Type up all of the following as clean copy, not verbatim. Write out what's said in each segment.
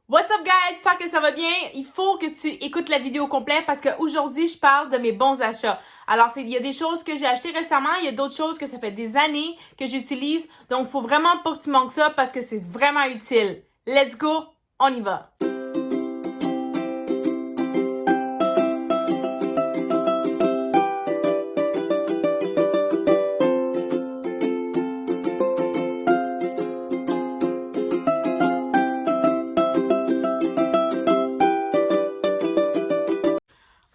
What's up guys, j'espère que ça va bien. Il faut que tu écoutes la vidéo complète parce qu'aujourd'hui, je parle de mes bons achats. Alors, il y a des choses que j'ai achetées récemment, il y a d'autres choses que ça fait des années que j'utilise. Donc, il faut vraiment pas que tu manques ça parce que c'est vraiment utile. Let's go, on y va.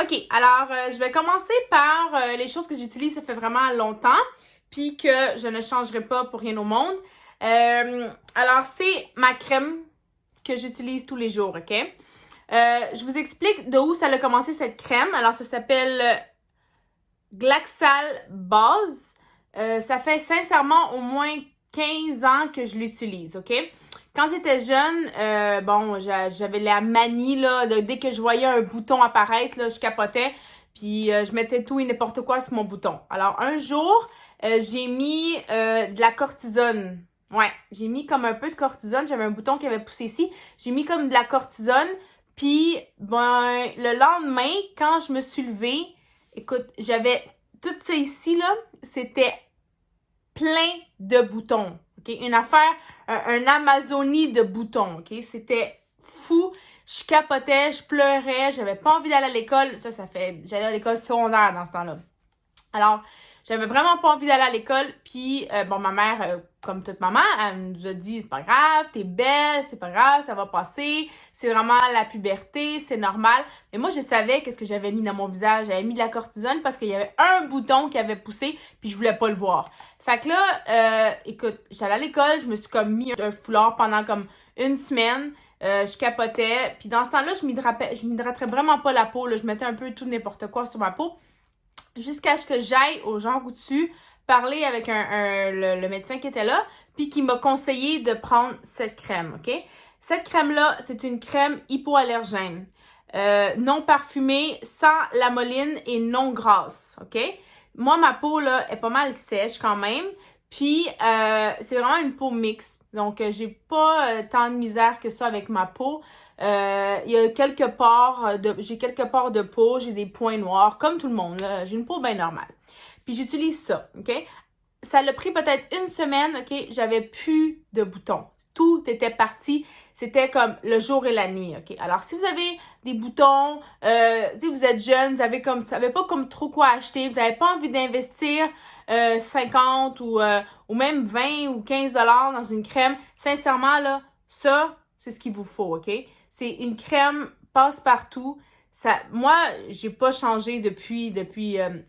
OK, alors je vais commencer par les choses que j'utilise ça fait vraiment longtemps, puis que je ne changerai pas pour rien au monde. Alors, c'est ma crème que j'utilise tous les jours, OK? Je vous explique de où ça a commencé cette crème. Alors, ça s'appelle Glaxal Base. Ça fait sincèrement au moins 15 ans que je l'utilise, OK? Quand j'étais jeune, j'avais la manie, là, dès que je voyais un bouton apparaître, là, je capotais, puis je mettais tout et n'importe quoi sur mon bouton. Alors, un jour, j'ai mis de la cortisone. Ouais, j'ai mis comme un peu de cortisone. J'avais un bouton qui avait poussé ici. J'ai mis comme de la cortisone, puis, le lendemain, quand je me suis levée, écoute, j'avais tout ça ici, là, c'était plein de boutons, OK? Une affaire, un Amazonie de boutons, OK? C'était fou. Je capotais, je pleurais, j'avais pas envie d'aller à l'école. J'allais à l'école secondaire dans ce temps-là. Alors, j'avais vraiment pas envie d'aller à l'école. Puis, ma mère, comme toute maman, elle nous a dit, c'est pas grave, t'es belle, c'est pas grave, ça va passer. C'est vraiment la puberté, c'est normal. Mais moi, je savais qu'est-ce que j'avais mis dans mon visage. J'avais mis de la cortisone parce qu'il y avait un bouton qui avait poussé, puis je voulais pas le voir. Fait que là, écoute, j'allais à l'école, je me suis comme mis un foulard pendant comme une semaine. Je capotais. Puis dans ce temps-là, je m'hydratais vraiment pas la peau. Là. Je mettais un peu tout n'importe quoi sur ma peau. Jusqu'à ce que j'aille au Jean Coutu parler avec le médecin qui était là, puis qui m'a conseillé de prendre cette crème, OK? Cette crème-là, c'est une crème hypoallergène. Non parfumée, sans la moline et non grasse, OK? Moi, ma peau, là, est pas mal sèche quand même. Puis, c'est vraiment une peau mixte. Donc, j'ai pas tant de misère que ça avec ma peau. Il y a j'ai quelques pores de peau, j'ai des points noirs, comme tout le monde. Là. J'ai une peau bien normale. Puis, j'utilise ça, OK? Ça l'a pris peut-être une semaine, OK? J'avais plus de boutons. Tout était parti. C'était comme le jour et la nuit, OK? Alors, si vous avez des boutons, si vous êtes jeune, vous savez pas comme trop quoi acheter, vous n'avez pas envie d'investir 50 ou même 20 ou 15 $ dans une crème, sincèrement, là, ça, c'est ce qu'il vous faut, OK? C'est une crème passe-partout. Moi, j'ai pas changé depuis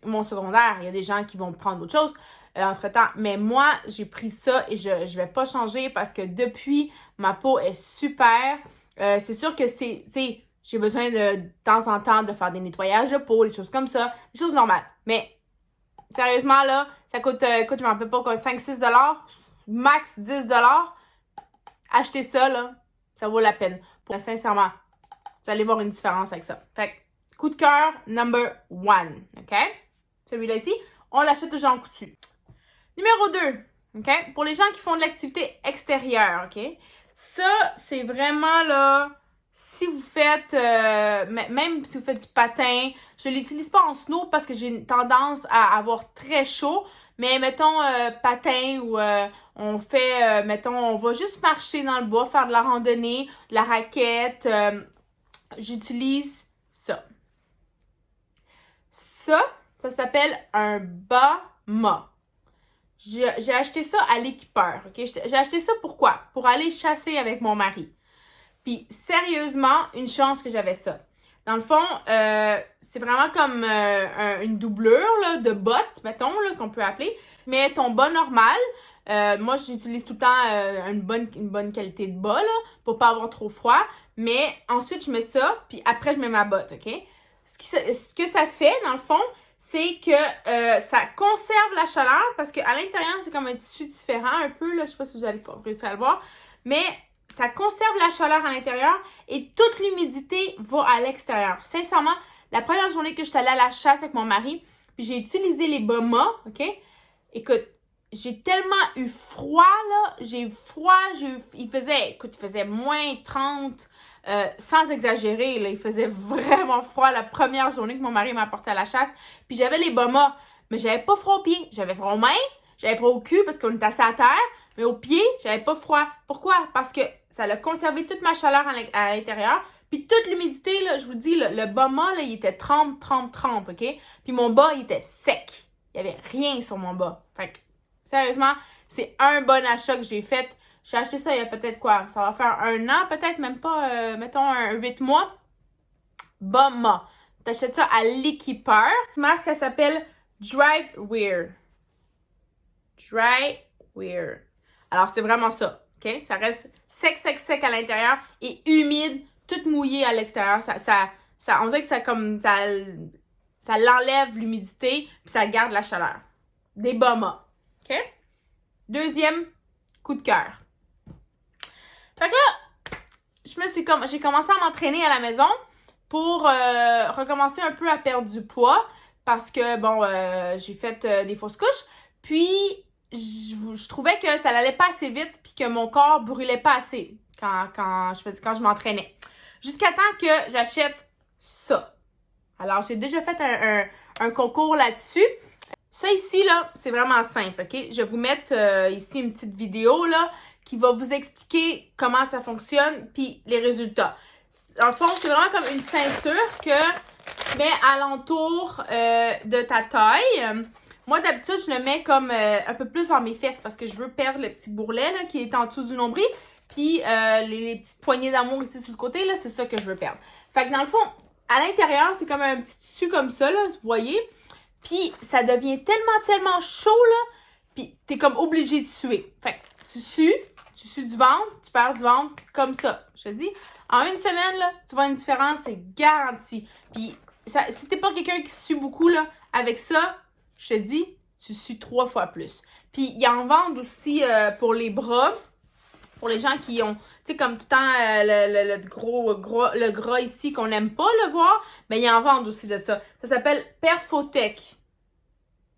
mon secondaire. Il y a des gens qui vont prendre autre chose entre-temps. Mais moi, j'ai pris ça et je vais pas changer parce que depuis, ma peau est super. C'est sûr que j'ai besoin de temps en temps de faire des nettoyages de peau, des choses comme ça, des choses normales. Mais sérieusement, là, ça coûte, je m'en rappelle pas quoi, 5-6 $, max 10 $. Achetez ça, là, ça vaut la peine. Sincèrement, vous allez voir une différence avec ça. Fait que, coup de cœur number 1, OK? Celui-là ici, on l'achète au Jean Coutu. Numéro 2, OK? Pour les gens qui font de l'activité extérieure, OK? Ça, c'est vraiment, là, si vous faites, même si vous faites du patin, je l'utilise pas en snow parce que j'ai une tendance à avoir très chaud, mais mettons patin ou on va juste marcher dans le bois, faire de la randonnée, de la raquette, j'utilise ça. Ça s'appelle un Bama. J'ai acheté ça à l'équipeur, OK? J'ai acheté ça pourquoi? Pour aller chasser avec mon mari. Puis, sérieusement, une chance que j'avais ça. Dans le fond, c'est vraiment comme une doublure là, de bottes, mettons, là, qu'on peut appeler. Mais ton bas normal, moi, j'utilise tout le temps une bonne qualité de bas, là, pour pas avoir trop froid. Mais ensuite, je mets ça, puis après, je mets ma botte, OK? Ce que ça fait, dans le fond, c'est que ça conserve la chaleur parce qu'à l'intérieur, c'est comme un tissu différent un peu, là, je sais pas si vous allez réussir à le voir, mais ça conserve la chaleur à l'intérieur et toute l'humidité va à l'extérieur. Sincèrement, la première journée que je suis allée à la chasse avec mon mari, puis j'ai utilisé les Bama, OK? Écoute, j'ai tellement eu froid, là. J'ai eu froid, il faisait moins 30, sans exagérer, là. Il faisait vraiment froid la première journée que mon mari m'a porté à la chasse. Puis j'avais les bas mâts, mais j'avais pas froid aux pieds. J'avais froid aux mains, j'avais froid au cul parce qu'on était assis à terre. Mais aux pieds, j'avais pas froid. Pourquoi? Parce que ça a conservé toute ma chaleur à l'intérieur. Puis toute l'humidité, là, je vous dis, le bas mât, là, il était trempe, OK? Puis mon bas, il était sec. Il y avait rien sur mon bas. Fait que, sérieusement, c'est un bon achat que j'ai fait. J'ai acheté ça il y a peut-être quoi? Ça va faire 1 an, peut-être, même pas, mettons, 8 mois. Bas mât. T'achètes ça à l'équipeur. La marque, elle s'appelle Drywear. Drywear. Alors, c'est vraiment ça, OK? Ça reste sec à l'intérieur et humide, tout mouillé à l'extérieur. On dirait que ça l'enlève l'humidité puis ça garde la chaleur. Des bas mâts, OK? Deuxième coup de cœur. Fait que là, j'ai commencé à m'entraîner à la maison pour recommencer un peu à perdre du poids parce que, bon, j'ai fait des fausses couches. Puis, je trouvais que ça n'allait pas assez vite puis que mon corps brûlait pas assez quand je m'entraînais. Jusqu'à temps que j'achète ça. Alors, j'ai déjà fait un concours là-dessus. Ça ici, là, c'est vraiment simple, OK? Je vais vous mettre ici une petite vidéo, là, qui va vous expliquer comment ça fonctionne puis les résultats. Dans le fond, c'est vraiment comme une ceinture que tu mets alentour de ta taille. Moi, d'habitude, je le mets comme un peu plus dans mes fesses parce que je veux perdre le petit bourrelet là, qui est en dessous du nombril. Puis les petites poignées d'amour ici sur le côté, là, c'est ça que je veux perdre. Fait que dans le fond, à l'intérieur, c'est comme un petit tissu comme ça, là, vous voyez. Puis ça devient tellement chaud, là. Puis t'es comme obligé de suer. Fait que tu sues du ventre, tu perds du ventre comme ça. Je te dis, en 1 semaine, là, tu vois une différence, c'est garanti. Puis si t'es pas quelqu'un qui sue beaucoup, là, avec ça, je te dis, tu sues 3 fois plus. Puis, ils en vendent aussi pour les bras, pour les gens qui ont, tu sais, comme tout le temps, le gras ici qu'on n'aime pas le voir, mais ils en vendent aussi de ça. Ça s'appelle Perfotech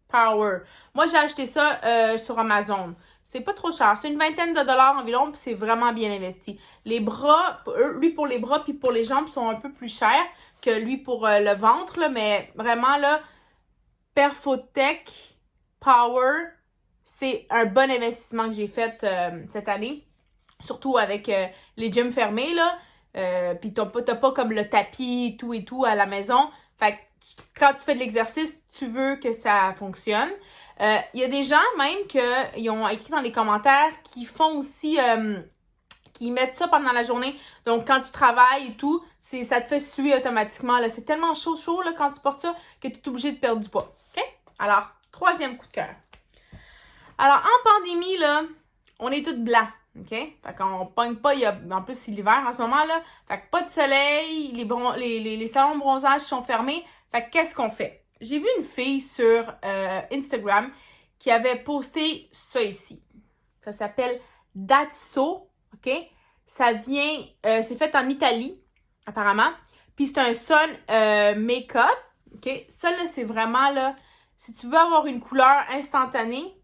Power. Moi, j'ai acheté ça sur Amazon. C'est pas trop cher. C'est une vingtaine de dollars environ, puis c'est vraiment bien investi. Les bras, lui pour les bras puis pour les jambes sont un peu plus chers que lui pour le ventre, là, mais vraiment, là, Perfotech Power, c'est un bon investissement que j'ai fait cette année. Surtout avec les gyms fermés, là. Puis t'as pas comme le tapis et tout à la maison. Fait que quand tu fais de l'exercice, tu veux que ça fonctionne. Il y a des gens même qui ont écrit dans les commentaires qui font aussi... qui mettent ça pendant la journée. Donc, quand tu travailles et tout, ça te fait suer automatiquement. Là. C'est tellement chaud là, quand tu portes ça que tu es obligé de perdre du poids. OK? Alors, 3e coup de cœur. Alors, en pandémie, là, on est toutes blancs. OK? Fait qu'on pogne pas. En plus, c'est l'hiver en ce moment, là. Fait que pas de soleil. Les salons de bronzage sont fermés. Fait que qu'est-ce qu'on fait? J'ai vu une fille sur Instagram qui avait posté ça ici. Ça s'appelle Datso. OK? Ça vient, c'est fait en Italie, apparemment. Puis c'est un sun make-up. OK? Ça, là, c'est vraiment, là, si tu veux avoir une couleur instantanée,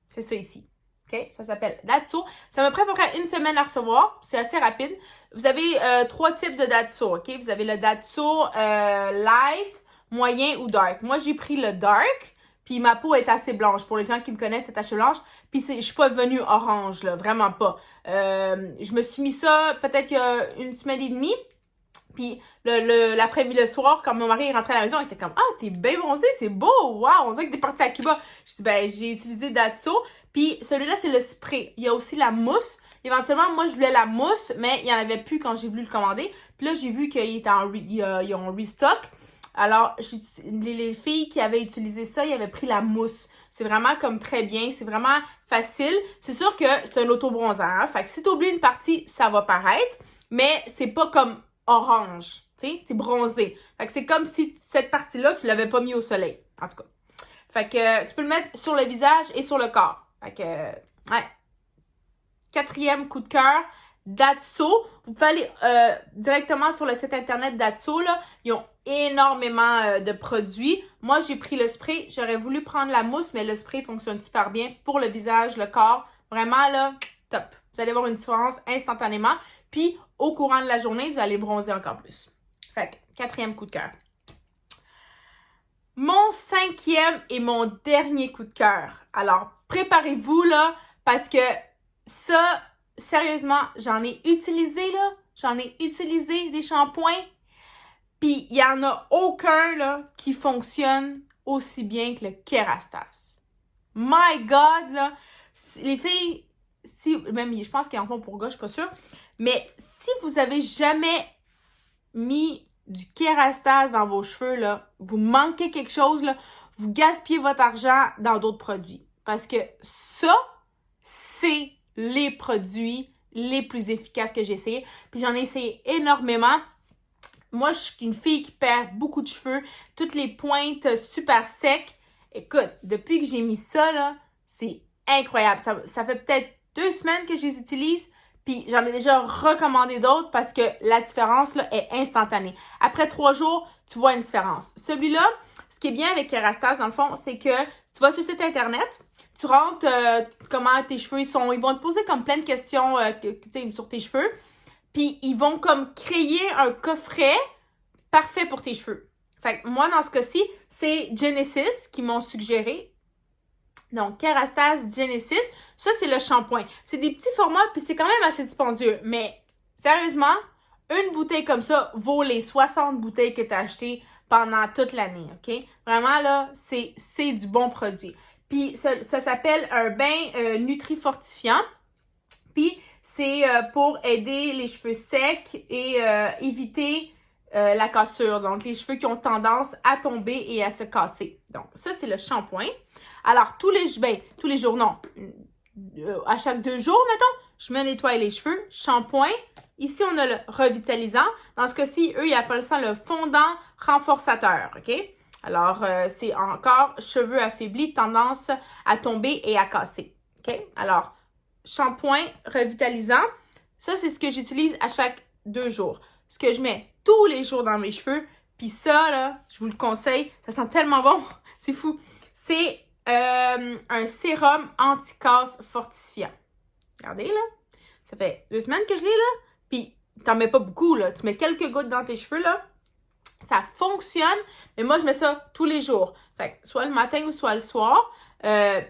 c'est ça ici. OK? Ça s'appelle Datso. Ça me prend à peu près 1 semaine à recevoir. C'est assez rapide. Vous avez 3 types de Datso, OK? Vous avez le Datso light, moyen ou dark. Moi, j'ai pris le dark. Puis ma peau est assez blanche. Pour les gens qui me connaissent, c'est assez blanche. Puis je suis pas devenue orange, là. Vraiment pas. Je me suis mis ça peut-être il y a 1 semaine et demie. Puis l'après-midi, le soir, quand mon mari est rentré à la maison, il était comme « Ah, t'es bien bronzée, c'est beau! Wow! On dirait que t'es partie à Cuba! » Je dis « Ben, j'ai utilisé Datso. » Puis celui-là, c'est le spray. Il y a aussi la mousse. Éventuellement, moi, je voulais la mousse, mais il n'y en avait plus quand j'ai voulu le commander. Puis là, j'ai vu qu'ils ont en restock. Alors, les filles qui avaient utilisé ça, ils avaient pris la mousse. C'est vraiment comme très bien. C'est vraiment facile. C'est sûr que c'est un auto-bronzant. Hein? Fait que si tu oublies une partie, ça va paraître. Mais c'est pas comme orange. Tu sais, c'est bronzé. Fait que c'est comme si cette partie-là, tu l'avais pas mis au soleil. En tout cas. Fait que tu peux le mettre sur le visage et sur le corps. Fait que, ouais. 4e coup de cœur, Datso. Vous pouvez aller directement sur le site internet Datso, là. Ils ont énormément de produits. Moi, j'ai pris le spray. J'aurais voulu prendre la mousse, mais le spray fonctionne super bien pour le visage, le corps. Vraiment, là, top. Vous allez voir une différence instantanément. Puis, au courant de la journée, vous allez bronzer encore plus. Fait que, 4e coup de cœur. Mon 5e et mon dernier coup de cœur. Alors, préparez-vous, là, parce que ça, sérieusement, j'en ai utilisé, là. J'en ai utilisé des shampoings. Puis, il n'y en a aucun, là, qui fonctionne aussi bien que le Kerastase. My God, là. Les filles, même, je pense qu'ils en font pour gars, je suis pas sûre. Mais si vous avez jamais mis du Kerastase dans vos cheveux, là, vous manquez quelque chose, là, vous gaspillez votre argent dans d'autres produits. Parce que ça, c'est les produits les plus efficaces que j'ai essayé. Puis j'en ai essayé énormément. Moi, je suis une fille qui perd beaucoup de cheveux. Toutes les pointes super secs. Écoute, depuis que j'ai mis ça, là, c'est incroyable. Ça fait peut-être 2 semaines que je les utilise. Puis j'en ai déjà recommandé d'autres parce que la différence là, est instantanée. Après 3 jours, tu vois une différence. Celui-là, ce qui est bien avec Kerastase, dans le fond, c'est que tu vas sur le site internet, tu rentres comment tes cheveux sont. Ils vont te poser comme plein de questions sur tes cheveux. Puis ils vont comme créer un coffret parfait pour tes cheveux. Fait que moi, dans ce cas-ci, c'est Genesis qui m'ont suggéré. Donc, Kerastase Genesis, ça, c'est le shampoing. C'est des petits formats, puis c'est quand même assez dispendieux. Mais, sérieusement, une bouteille comme ça vaut les 60 bouteilles que tu as achetées pendant toute l'année, OK? Vraiment, là, c'est du bon produit. Puis, ça s'appelle un bain nutrifortifiant. Puis, c'est pour aider les cheveux secs et éviter la cassure. Donc, les cheveux qui ont tendance à tomber et à se casser. Donc, ça, c'est le shampoing. Alors, tous les jours, non. À chaque 2 jours, mettons, je me nettoie les cheveux. Shampoing. Ici, on a le revitalisant. Dans ce cas-ci, eux, ils appellent ça le fondant renforçateur, OK? Alors, c'est encore cheveux affaiblis, tendance à tomber et à casser, OK? Alors, shampoing revitalisant. Ça, c'est ce que j'utilise à chaque 2 jours. Ce que je mets tous les jours dans mes cheveux. Puis ça, là, je vous le conseille. Ça sent tellement bon. C'est fou. C'est un sérum anti-casse fortifiant. Regardez, là. Ça fait 2 semaines que je l'ai, là. Puis, t'en mets pas beaucoup, là. Tu mets quelques gouttes dans tes cheveux, là. Ça fonctionne. Mais moi, je mets ça tous les jours. Fait que soit le matin ou soit le soir.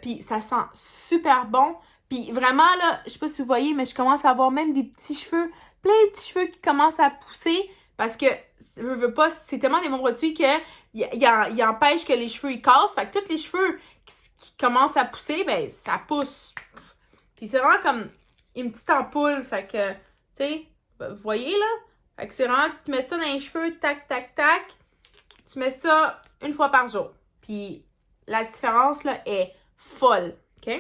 Puis, ça sent super bon. Puis, vraiment, là, je sais pas si vous voyez, mais je commence à avoir même des petits cheveux. Plein de petits cheveux qui commencent à pousser. Parce que, je veux pas, c'est tellement des bons produits que il empêche que les cheveux, ils cassent. Fait que tous les cheveux qui commencent à pousser, ben, ça pousse. Puis c'est vraiment comme une petite ampoule. Fait que, tu sais, vous voyez, là? Fait que c'est vraiment, tu te mets ça dans les cheveux, tac, tac, tac. Tu mets ça 1 fois par jour. Puis la différence, là, est folle. OK?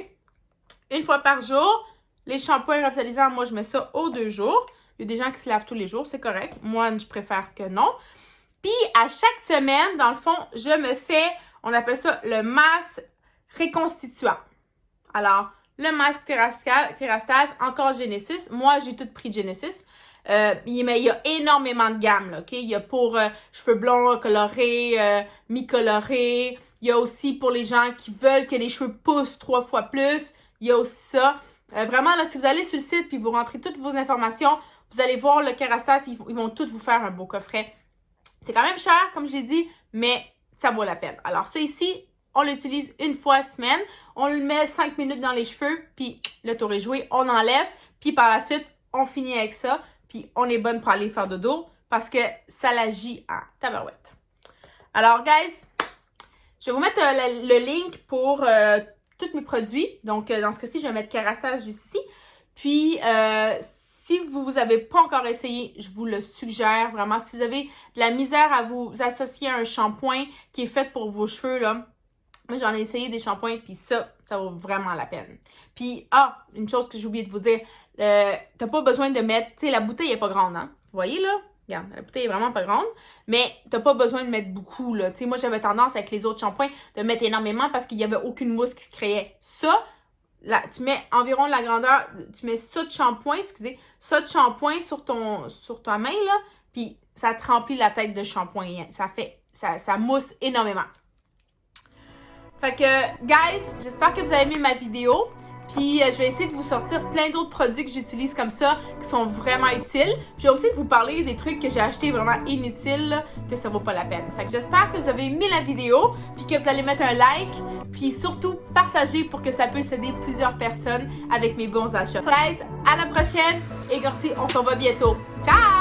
1 fois par jour. Les shampoings revitalisants, moi, je mets ça aux 2 jours. Il y a des gens qui se lavent tous les jours, c'est correct. Moi, je préfère que non. Puis, à chaque semaine, dans le fond, je me fais, on appelle ça le masque réconstituant. Alors, le masque Kerastase, encore Genesis. Moi, j'ai tout pris Genesis. Mais il y a énormément de gammes, là, OK? Il y a pour cheveux blonds, colorés, mi-colorés. Il y a aussi pour les gens qui veulent que les cheveux poussent 3 fois plus. Il y a aussi ça. Vraiment, là, si vous allez sur le site puis vous rentrez toutes vos informations, vous allez voir le Kerastase, ils vont tous vous faire un beau coffret. C'est quand même cher, comme je l'ai dit, mais ça vaut la peine. Alors, ça ici, on l'utilise 1 fois semaine. On le met 5 minutes dans les cheveux, puis le tour est joué, on enlève. Puis par la suite, on finit avec ça, puis on est bonne pour aller faire dodo parce que ça l'agit en tabarouette. Alors, guys, je vais vous mettre le link pour tous mes produits. Donc, dans ce cas-ci, je vais mettre Kerastase juste ici. Puis, si vous n'avez pas encore essayé, je vous le suggère vraiment. Si vous avez de la misère à vous associer à un shampoing qui est fait pour vos cheveux, là, moi, j'en ai essayé des shampoings, puis ça vaut vraiment la peine. Puis, une chose que j'ai oublié de vous dire, t'as pas besoin de mettre, tu sais, la bouteille est pas grande, hein. Vous voyez, là? Regarde, la bouteille est vraiment pas grande, mais t'as pas besoin de mettre beaucoup, là. Tu sais, moi, j'avais tendance avec les autres shampoings de mettre énormément parce qu'il y avait aucune mousse qui se créait. Ça, tu mets environ la grandeur, tu mets ça de shampoing, ça de shampoing sur ta main, là, puis ça te remplit la tête de shampoing. Ça mousse énormément. Fait que, guys, j'espère que vous avez aimé ma vidéo. Puis, je vais essayer de vous sortir plein d'autres produits que j'utilise comme ça, qui sont vraiment utiles. Puis, aussi de vous parler des trucs que j'ai achetés vraiment inutiles, là, que ça vaut pas la peine. Fait que j'espère que vous avez aimé la vidéo, puis que vous allez mettre un like, puis surtout partager pour que ça puisse aider plusieurs personnes avec mes bons achats. Guys, à la prochaine, et merci, on se revoit bientôt. Ciao!